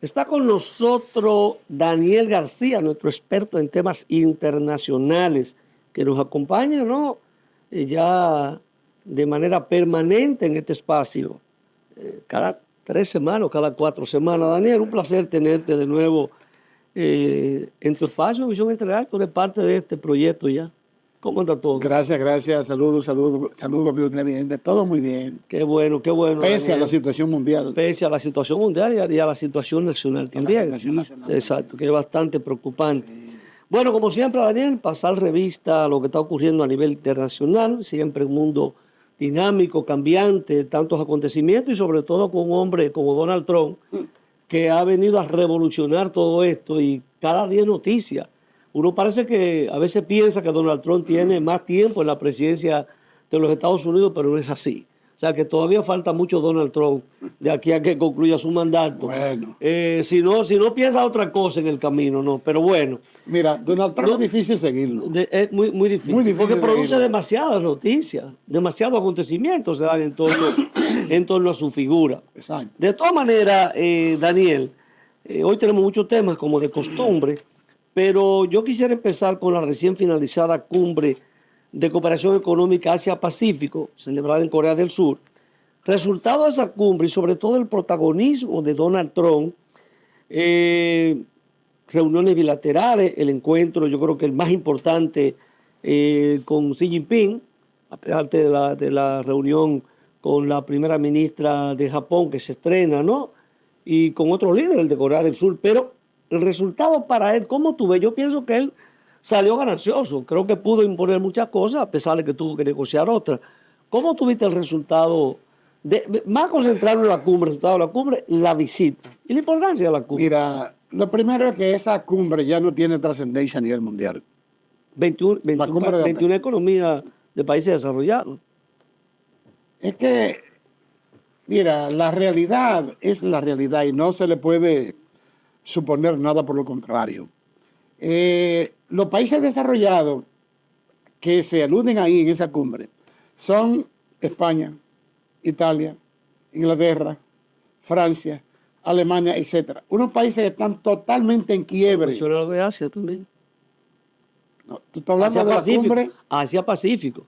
Está con nosotros Daniel García, nuestro experto en temas internacionales, que nos acompaña, ¿no? Ya de manera permanente en este espacio, cada 3 semanas o cada 4 semanas. Daniel, un placer tenerte de nuevo en tu espacio, Visión Integral. Tú eres parte de este proyecto ya. ¿Cómo anda todo? Gracias. Saludos, amigo televidente. Todo muy bien. Qué bueno, qué bueno. Pese Daniel. a la situación mundial. Pese a la situación mundial y a la situación nacional también. Situación nacional Exacto, también. que es bastante preocupante. Sí. Bueno, como siempre, Daniel, pasar revista a lo que está ocurriendo a nivel internacional, siempre un mundo dinámico, cambiante, tantos acontecimientos y sobre todo con un hombre como Donald Trump, que ha venido a revolucionar todo esto y cada día es noticia. Uno parece que a veces piensa que Donald Trump tiene más tiempo en la presidencia de los Estados Unidos, pero no es así. O sea que todavía falta mucho Donald Trump de aquí a que concluya su mandato. Bueno. Si no piensa otra cosa en el camino, no. Pero bueno. Mira, Donald Trump es difícil seguirlo. Es muy, muy difícil. Muy difícil porque produce seguirlo. demasiadas noticias, demasiados acontecimientos se dan en torno a su figura. Exacto. De todas maneras, Daniel, hoy tenemos muchos temas como de costumbre, pero yo quisiera empezar con la recién finalizada cumbre de cooperación económica Asia-Pacífico, celebrada en Corea del Sur. Resultado de esa cumbre y sobre todo el protagonismo de Donald Trump, reuniones bilaterales, el encuentro, yo creo que el más importante con Xi Jinping, aparte de la reunión con la primera ministra de Japón que se estrena, ¿no? Y con otros líderes, el de Corea del Sur, pero el resultado para él, ¿cómo tú ves? Yo pienso que él salió ganancioso, creo que pudo imponer muchas cosas, a pesar de que tuvo que negociar otras. ¿Cómo tuviste el resultado? Más concentrado en la cumbre, el resultado de la cumbre, la visita y la importancia de la cumbre. Mira, lo primero es que esa cumbre ya no tiene trascendencia a nivel mundial. 21 economías de países desarrollados. Es que, mira, la realidad es la realidad y no se le puede suponer nada por lo contrario. Los países desarrollados que se aluden ahí en esa cumbre son España, Italia, Inglaterra, Francia, Alemania, etc. Unos países que están totalmente en quiebre. Eso era lo de Asia también. No, tú estás hablando de la cumbre. Asia-Pacífico.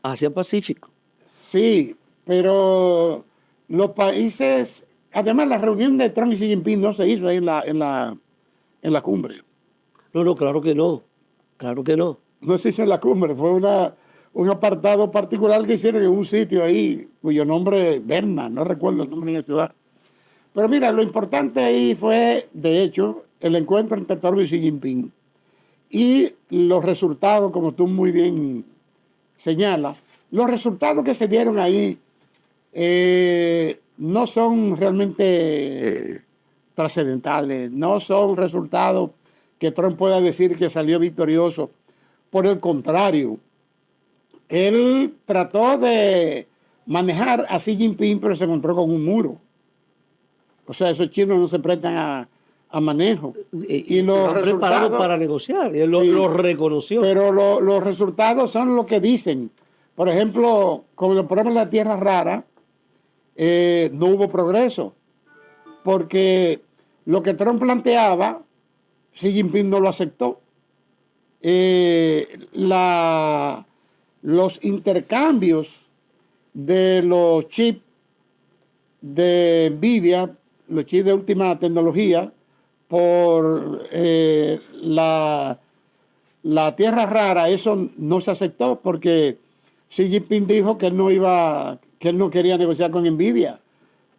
Asia-Pacífico. Sí, pero los países, además la reunión de Trump y Xi Jinping no se hizo ahí en la cumbre. No, claro que no. Claro que no. No se hizo en la cumbre, fue un apartado particular que hicieron en un sitio ahí, cuyo nombre es Berna, no recuerdo el nombre de la ciudad. Pero mira, lo importante ahí fue, de hecho, el encuentro entre Trump y Xi Jinping. Y los resultados, como tú muy bien señalas, los resultados que se dieron ahí no son realmente trascendentales, no son resultados que Trump pueda decir que salió victorioso. Por el contrario, él trató de manejar a Xi Jinping, pero se encontró con un muro. O sea, esos chinos no se prestan a manejo. Y lo han preparado para negociar, y él lo reconoció. Pero los resultados son lo que dicen. Por ejemplo, con el problema de la tierra rara, no hubo progreso. Porque lo que Trump planteaba, Xi Jinping no lo aceptó. Los intercambios de los chips de Nvidia, los chips de última tecnología, por la tierra rara, eso no se aceptó porque Xi Jinping dijo que él no quería negociar con Nvidia,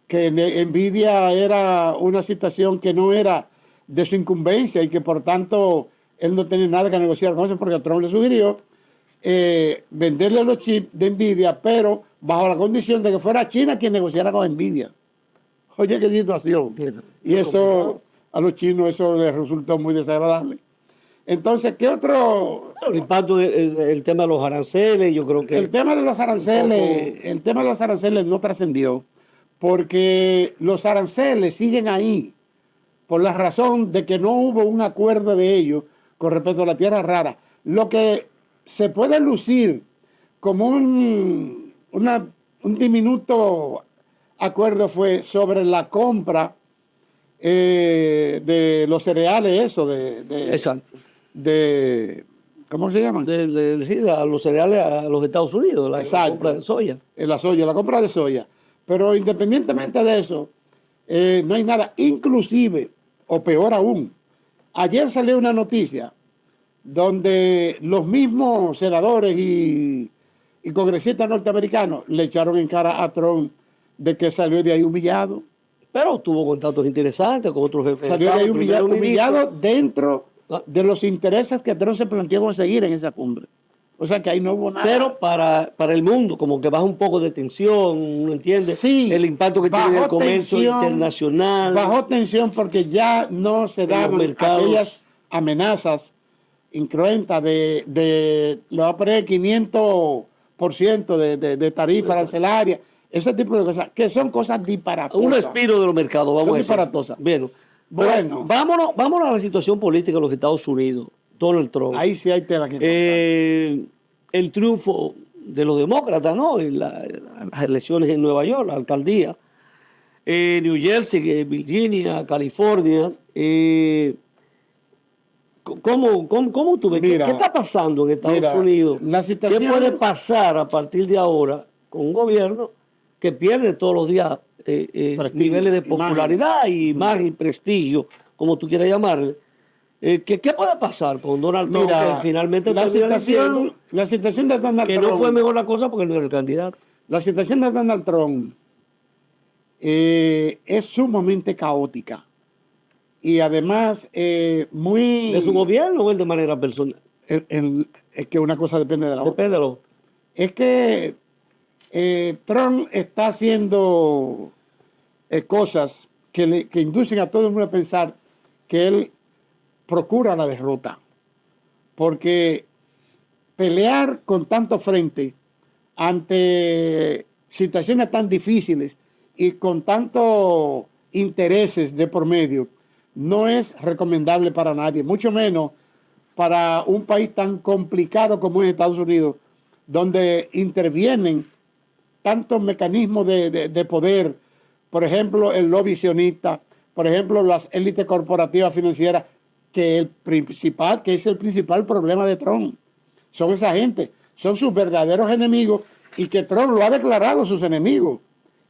que Nvidia era una situación que no era de su incumbencia y que por tanto él no tenía nada que negociar con eso porque Trump le sugirió venderle los chips de Nvidia, pero bajo la condición de que fuera China quien negociara con Nvidia. Oye, qué situación. Y eso a los chinos eso les resultó muy desagradable. Entonces, ¿qué otro? El impacto del tema de los aranceles, yo creo que... El tema de los aranceles no trascendió porque los aranceles siguen ahí por la razón de que no hubo un acuerdo de ellos con respecto a la tierra rara. Lo que se puede lucir como un diminuto acuerdo fue sobre la compra de los cereales, eso, Exacto. ¿cómo se llaman? Sí, a los cereales a los Estados Unidos, la Exacto. compra de soya. La soya, la compra de soya. Pero independientemente de eso, no hay nada. Inclusive, o peor aún, ayer salió una noticia donde los mismos senadores y congresistas norteamericanos le echaron en cara a Trump de que salió de ahí humillado. Pero tuvo contactos interesantes con otros jefes Salió de de ahí Estado, humillado dentro Ah. de los intereses que Trump se planteó conseguir en esa cumbre. O sea que ahí no hubo nada. Pero para el mundo, como que baja un poco de tensión, ¿uno entiende? Sí, el impacto que tiene en el bajó comercio tensión, internacional. Bajó tensión porque ya no se daban mercados. aquellas amenazas incruentas le va a poner 500% de tarifa arancelaria, ese tipo de cosas, que son cosas disparatosas. Un respiro de los mercados, vamos Son a decir. disparatosas. Bueno, Bueno. vámonos a la situación política de los Estados Unidos. Donald Trump. Ahí sí hay tela que cortar. El triunfo de los demócratas, ¿no? En las elecciones en Nueva York, la alcaldía, New Jersey, Virginia, California. ¿Cómo tú ves? Mira, ¿Qué está pasando en Estados Unidos? la situación- ¿Qué puede pasar a partir de ahora con un gobierno que pierde todos los días niveles de popularidad y imagen y prestigio, como tú quieras llamarle? ¿Qué puede pasar con Donald Trump? Mira, Que finalmente la termina diciendo situación de Donald que Trump, no fue mejor la cosa porque él no era el candidato. la situación de Donald Trump es sumamente caótica y además muy... ¿De su gobierno o él de manera personal? Es que una cosa depende de la otra. Depende de lo... Es que Trump está haciendo cosas que inducen a todo el mundo a pensar que él procura la derrota. Porque pelear con tanto frente ante situaciones tan difíciles y con tantos intereses de por medio no es recomendable para nadie, mucho menos para un país tan complicado como es Estados Unidos, donde intervienen tantos mecanismos de poder, por ejemplo, el lobby sionista, por ejemplo, las élites corporativas financieras, que es el principal problema de Trump. Son esa gente, son sus verdaderos enemigos y que Trump lo ha declarado sus enemigos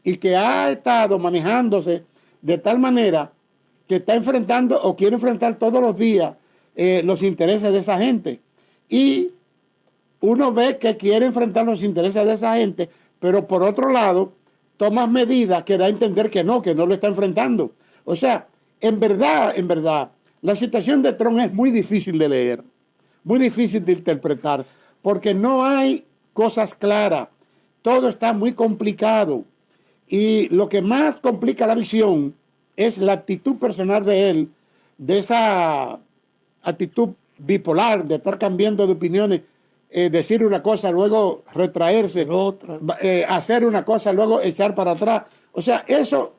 y que ha estado manejándose de tal manera que está enfrentando o quiere enfrentar todos los días los intereses de esa gente. Y uno ve que quiere enfrentar los intereses de esa gente, pero por otro lado toma medidas que da a entender que no lo está enfrentando. O sea, en verdad, la situación de Trump es muy difícil de leer, muy difícil de interpretar, porque no hay cosas claras, todo está muy complicado. Y lo que más complica la visión es la actitud personal de él, de esa actitud bipolar, de estar cambiando de opiniones, decir una cosa, luego retraerse, otra. hacer una cosa, luego echar para atrás. O sea, eso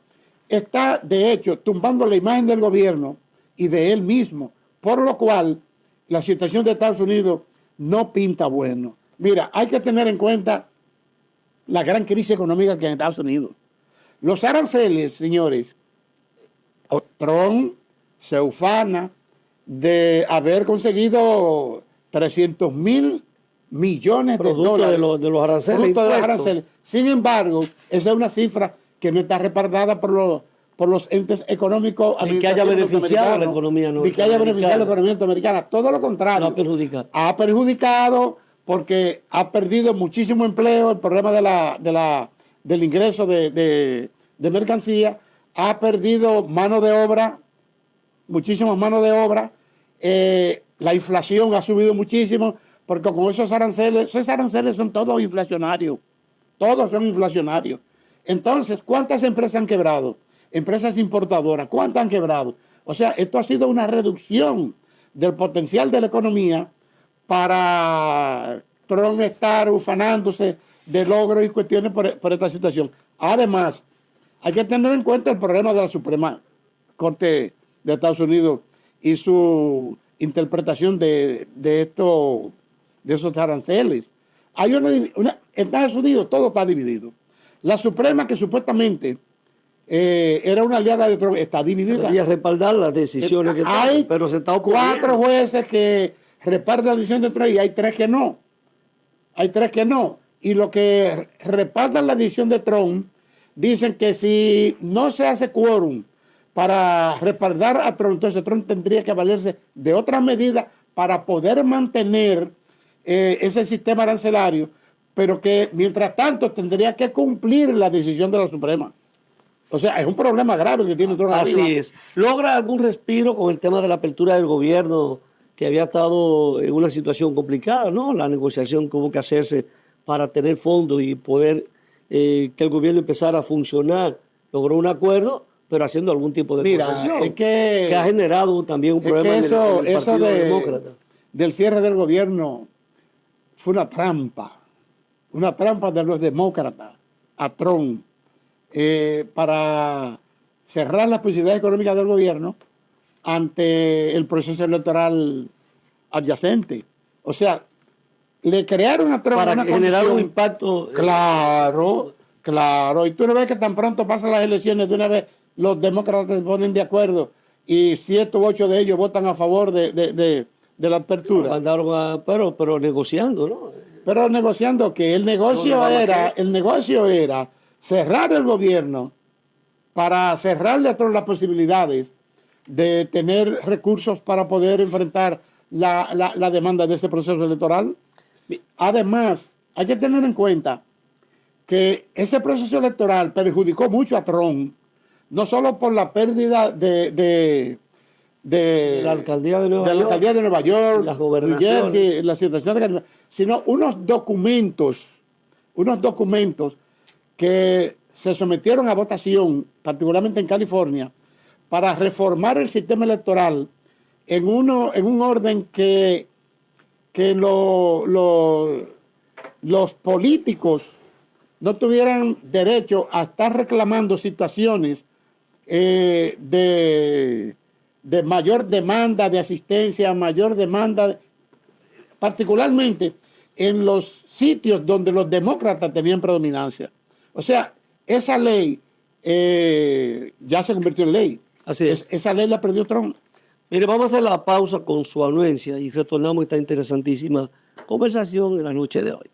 está, de hecho, tumbando la imagen del gobierno y de él mismo, por lo cual la situación de Estados Unidos no pinta bueno. Mira, hay que tener en cuenta la gran crisis económica que hay en Estados Unidos. Los aranceles, señores, Trump se ufana de haber conseguido 300.000 millones de dólares. De los aranceles. Producto de los aranceles. Sin embargo, esa es una cifra que no está respaldada por los entes económicos y que haya beneficiado a la economía norteamericana. Y que haya beneficiado a la economía norteamericana. Todo lo contrario. No ha perjudicado. Ha perjudicado porque ha perdido muchísimo empleo, el problema del ingreso de mercancía, ha perdido mano de obra, muchísima mano de obra, la inflación ha subido muchísimo, porque con esos aranceles son todos inflacionarios, todos son inflacionarios. Entonces, ¿cuántas empresas han quebrado? Empresas importadoras, ¿cuántas han quebrado? O sea, esto ha sido una reducción del potencial de la economía para Trump estar ufanándose de logros y cuestiones por esta situación. Además, hay que tener en cuenta el problema de la Suprema Corte de Estados Unidos y su interpretación de esos aranceles. En Estados Unidos todo está dividido. La Suprema, que supuestamente era una aliada de Trump, está dividida. Debería respaldar las decisiones que Hay toman, pero se está oponiendo. 4 jueces que reparten la decisión de Trump y hay 3 que no. Hay 3 que no. Y los que respaldan la decisión de Trump dicen que si no se hace quórum para respaldar a Trump, entonces Trump tendría que valerse de otras medidas para poder mantener ese sistema arancelario, pero que mientras tanto tendría que cumplir la decisión de la Suprema. O sea, es un problema grave que tiene Trump Así arriba. es. ¿Logra algún respiro con el tema de la apertura del gobierno, que había estado en una situación complicada, ¿no? La negociación que hubo que hacerse para tener fondos y poder que el gobierno empezara a funcionar. Logró un acuerdo, pero haciendo algún tipo de concesión, es que ha generado también un problema en el eso Partido Demócrata. del cierre del gobierno fue una trampa de los demócratas a Trump para cerrar las posibilidades económicas del gobierno ante el proceso electoral adyacente. O sea, le crearon a Trump Para una generar un condición. impacto. Claro, claro. Y tú no ves que tan pronto pasan las elecciones, de una vez los demócratas se ponen de acuerdo y 7 u 8 de ellos votan a favor de la apertura. Mandaron pero negociando, ¿no? Pero negociando que el negocio era cerrar el gobierno para cerrarle a todas las posibilidades de tener recursos para poder enfrentar la demanda de ese proceso electoral. Además, hay que tener en cuenta que ese proceso electoral perjudicó mucho a Trump, no solo por la pérdida de la alcaldía de Nueva York, las New gobernaciones, Jersey, la situación de California, sino unos documentos que se sometieron a votación, particularmente en California, para reformar el sistema electoral en un orden que los políticos no tuvieran derecho a estar reclamando situaciones de mayor demanda de asistencia, mayor demanda, particularmente en los sitios donde los demócratas tenían predominancia. O sea, esa ley ya se convirtió en ley. Así es. Esa ley la perdió Trump. Mire, vamos a hacer la pausa con su anuencia y retornamos a esta interesantísima conversación en la noche de hoy.